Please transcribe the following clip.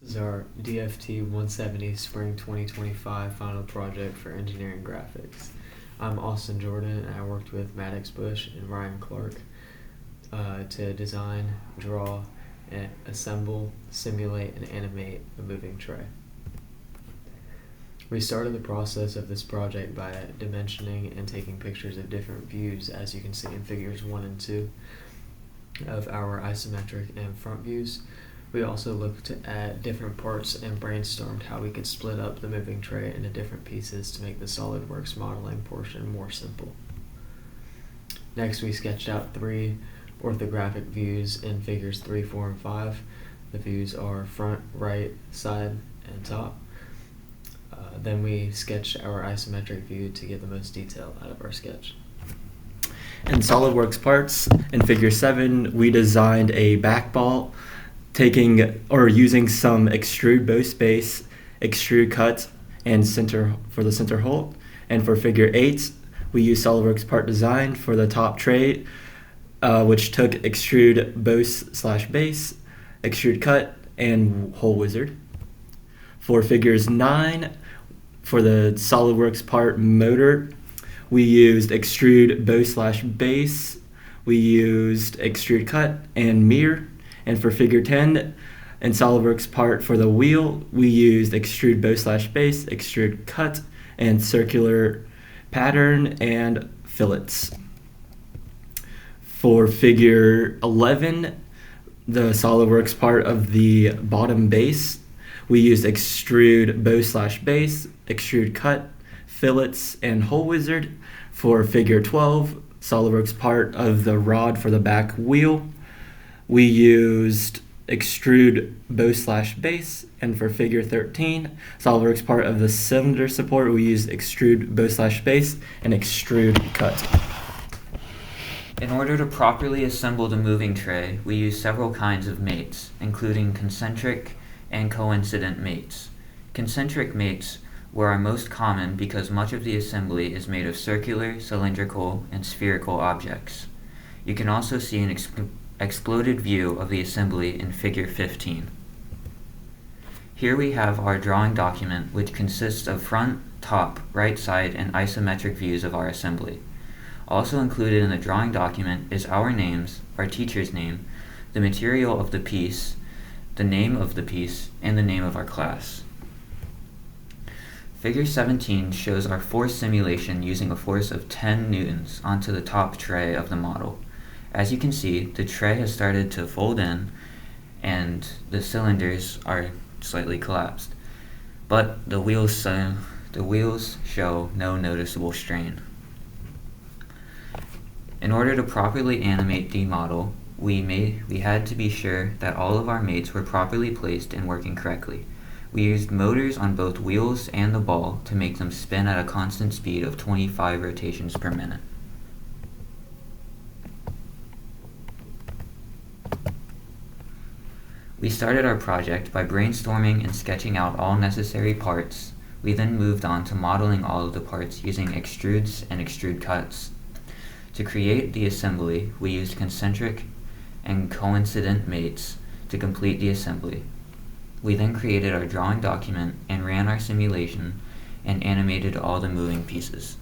This is our DFT 170 Spring 2025 final project for engineering graphics. I'm Austin Jordan, and I worked with Maddox Bush and Ryan Clark to design, draw, and assemble, simulate, and animate a moving tray. We started the process of this project by dimensioning and taking pictures of different views, as you can see in figures 1 and 2 of our isometric and front views. We also looked at different parts and brainstormed how we could split up the moving tray into different pieces to make the SolidWorks modeling portion more simple. Next, we sketched out 3 orthographic views in figures 3, 4, and 5. The views are front, right, side, and top. Then we sketched our isometric view to get the most detail out of our sketch. In SolidWorks parts, in figure 7, we designed a back ball using some extrude bow space, extrude cut, and center for the center hole. And for figure 8, we used SolidWorks part design for the top tray, which took extrude bow/base, extrude cut, and hole wizard. For figures 9, for the SolidWorks part motor, we used extrude bow/base, we used extrude cut and mirror. And for figure 10, in SolidWorks part for the wheel, we used extrude bow/base, extrude cut, and circular pattern and fillets. For figure 11, the SolidWorks part of the bottom base, we used extrude bow/base, extrude cut, fillets, and hole wizard. For figure 12, SolidWorks part of the rod for the back wheel, we used extrude bow/base. And for figure 13, SolidWorks part of the cylinder support, we used extrude bow/base and extrude cut. In order to properly assemble the moving tray, we use several kinds of mates, including concentric and coincident mates. Concentric mates were our most common because much of the assembly is made of circular, cylindrical, and spherical objects. You can also see an exploded view of the assembly in figure 15. Here we have our drawing document, which consists of front, top, right side, and isometric views of our assembly. Also included in the drawing document is our names, our teacher's name, the material of the piece, the name of the piece, and the name of our class. Figure 17 shows our force simulation using a force of 10 newtons onto the top tray of the model. As you can see, the tray has started to fold in and the cylinders are slightly collapsed, but the wheels show no noticeable strain. In order to properly animate the model, we had to be sure that all of our mates were properly placed and working correctly. We used motors on both wheels and the ball to make them spin at a constant speed of 25 rotations per minute. We started our project by brainstorming and sketching out all necessary parts. We then moved on to modeling all of the parts using extrudes and extrude cuts. To create the assembly, we used concentric and coincident mates to complete the assembly. We then created our drawing document and ran our simulation and animated all the moving pieces.